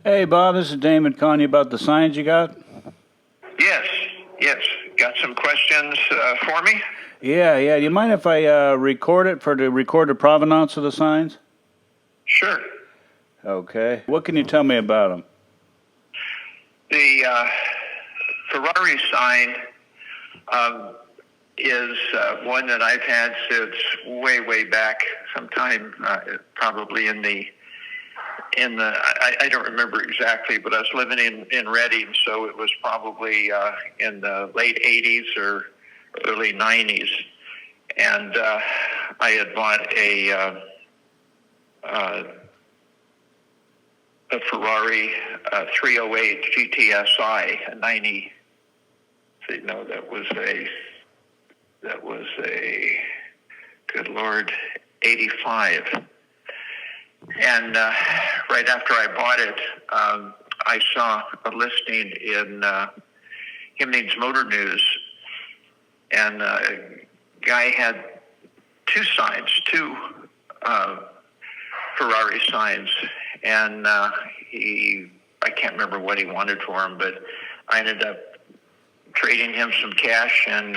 Hey, Bob, this is Damon calling you about the signs you got. Yes. Got some questions for me? Yeah. Do you mind if I record it to record the provenance of the signs? Sure. Okay. What can you tell me about them? The Ferrari sign is one that I've had since way back, sometime probably in the I don't remember exactly, but I was living in Reading, so it was probably in the late 80s or early 90s. And I had bought a Ferrari 308 GTSI, a 90. No, that was a good Lord, 85. And right after I bought it, I saw a listing in Himning's Motor News, and a guy had two Ferrari signs, and I can't remember what he wanted for them, but I ended up trading him some cash and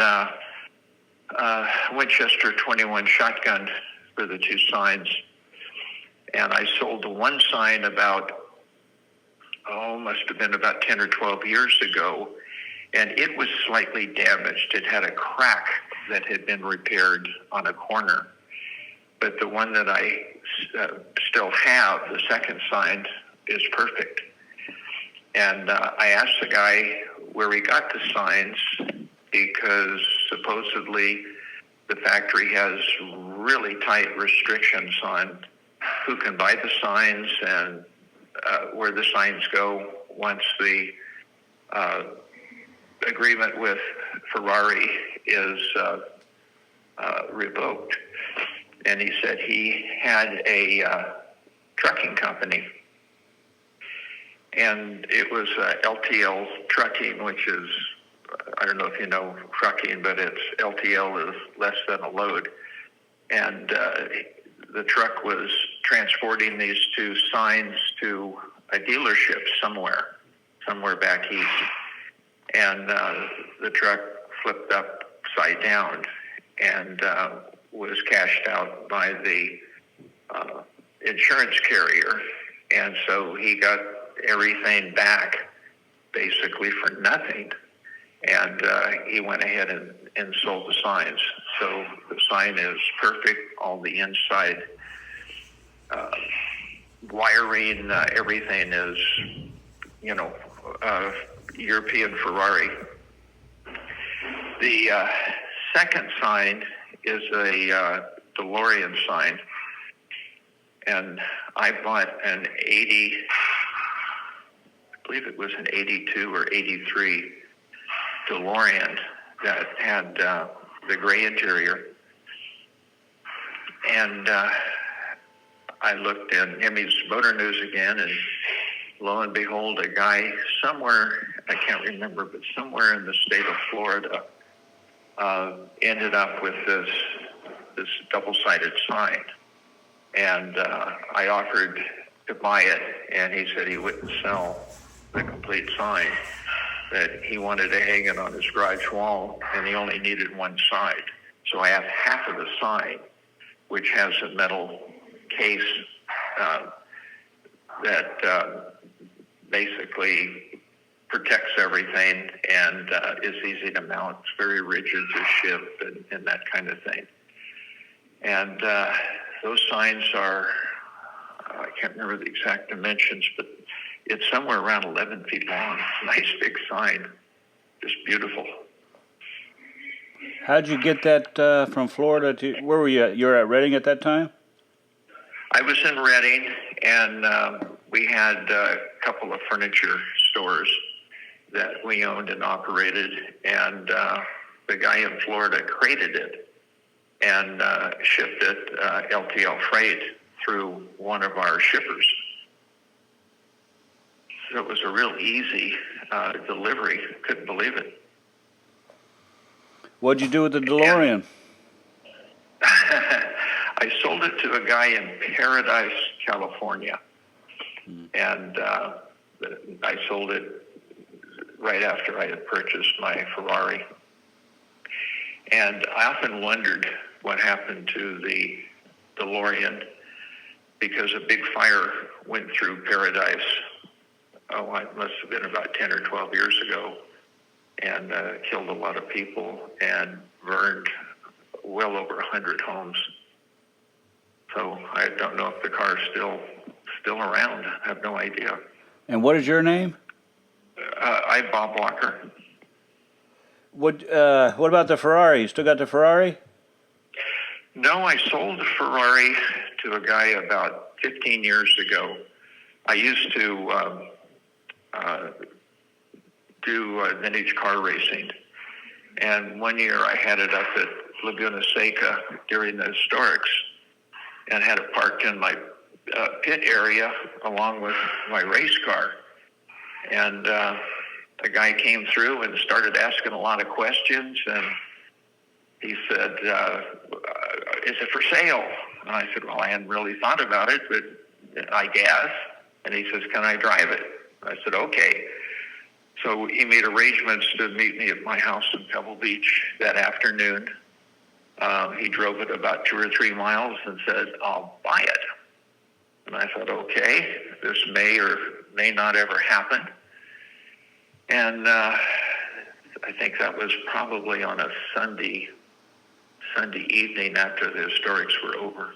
Winchester 21 shotgun for the two signs. And I sold the one sign must have been about 10 or 12 years ago, and it was slightly damaged. It had a crack that had been repaired on a corner. But the one that I still have, the second sign, is perfect. And I asked the guy where he got the signs, because supposedly the factory has really tight restrictions on who can buy the signs and where the signs go once the agreement with Ferrari is revoked. And he said he had a trucking company, and it was LTL trucking, which is, I don't know if you know trucking, but it's LTL is less than a load. And the truck was transporting these two signs to a dealership somewhere back east. And the truck flipped upside down and was cashed out by the insurance carrier. And so he got everything back basically for nothing. And he went ahead and sold the signs. So the sign is perfect. All the inside wiring, everything is, European Ferrari. The second sign is a Lorean sign. And I bought an 80, I believe it was an 82 or 83 DeLorean that had the gray interior. And I looked in Hemmy's Motor News again, and lo and behold, a guy somewhere, I can't remember, but somewhere in the state of Florida ended up with this double-sided sign. And I offered to buy it, and he said he wouldn't sell the complete sign, that he wanted to hang it on his garage wall, and he only needed one side. So I have half of the sign, which has a metal case that basically protects everything and is easy to mount. It's very rigid to ship and that kind of thing. And those signs are, I can't remember the exact dimensions, but it's somewhere around 11 feet long. Nice big sign. Just beautiful. How'd you get that from Florida to, where were you at? You were at Reading at that time? I was in Reading, and we had a couple of furniture stores that we owned and operated, and the guy in Florida crated it and shipped it LTL freight through one of our shippers. So it was a real easy delivery. Couldn't believe it. What'd you do with the DeLorean? I sold it to a guy in Paradise, California. And I sold it right after I had purchased my Ferrari. And I often wondered what happened to the Lorean, because a big fire went through Paradise. Oh, it must have been about 10 or 12 years ago, and killed a lot of people and burned well over 100 homes. So I don't know if the car is still around. I have no idea. And what is your name? I'm Bob Walker. What about the Ferrari? You still got the Ferrari? No, I sold the Ferrari to a guy about 15 years ago. I used to do vintage car racing, and one year I had it up at Laguna Seca during the Historics, and had it parked in my pit area along with my race car. And the guy came through and started asking a lot of questions, and he said, is it for sale? And I said, well, I hadn't really thought about it, but I guess. And he says, can I drive it? I said, okay. So he made arrangements to meet me at my house in Pebble Beach that afternoon. He drove it about 2 or 3 miles and said, I'll buy it. And I thought, okay, this may or may not ever happen. And I think that was probably on a Sunday evening after the Historics were over.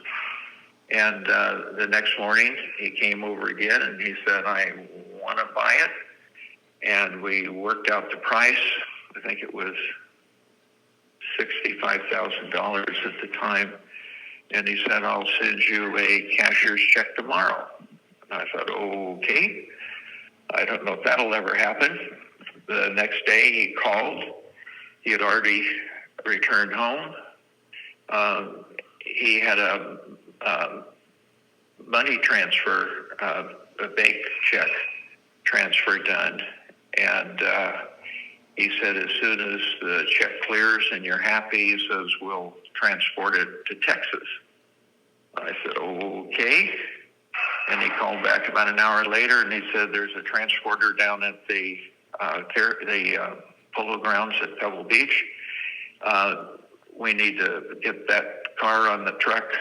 And the next morning, he came over again, and he said, I want to buy it. And we worked out the price. I think it was $65,000 at the time. And he said, I'll send you a cashier's check tomorrow. And I thought, okay. I don't know if that'll ever happen. The next day he called. He had already returned home. He had a money transfer, a bank check transfer done. And he said, as soon as the check clears and you're happy, he says, we'll transport it to Texas. I said, okay. And he called back about an hour later, and he said, there's a transporter down at the polo grounds at Pebble Beach. We need to get that car on the truck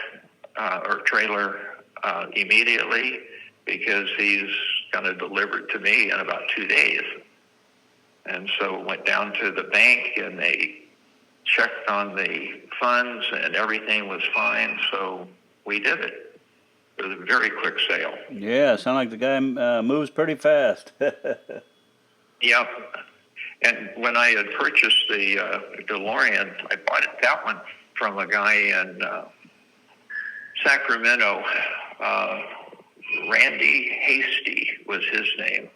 or trailer immediately, because he's going to deliver it to me in about 2 days. And so went down to the bank, and they checked on the funds, and everything was fine. So we did it. It was a very quick sale. Yeah, sound like the guy moves pretty fast. Yep. And when I had purchased the DeLorean, I bought that one from a guy in Sacramento. Randy Hasty was his name,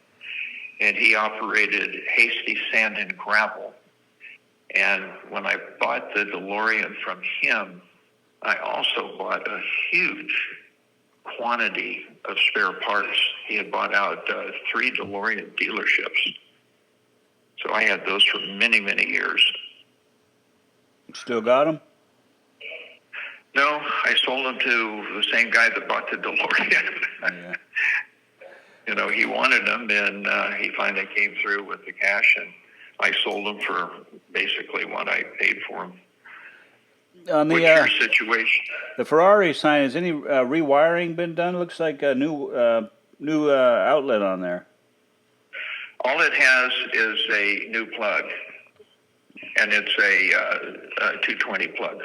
and he operated Hasty Sand and Gravel. And when I bought the DeLorean from him, I also bought a huge quantity of spare parts. He had bought out 3 DeLorean dealerships. So I had those for many, many years. Still got them? No, I sold them to the same guy that bought the DeLorean. Yeah. You know, he wanted them, and he finally came through with the cash, and I sold them for basically what I paid for them. On What's your situation? The Ferrari sign, has any rewiring been done? Looks like a new outlet on there. All it has is a new plug, and it's a 220 plug.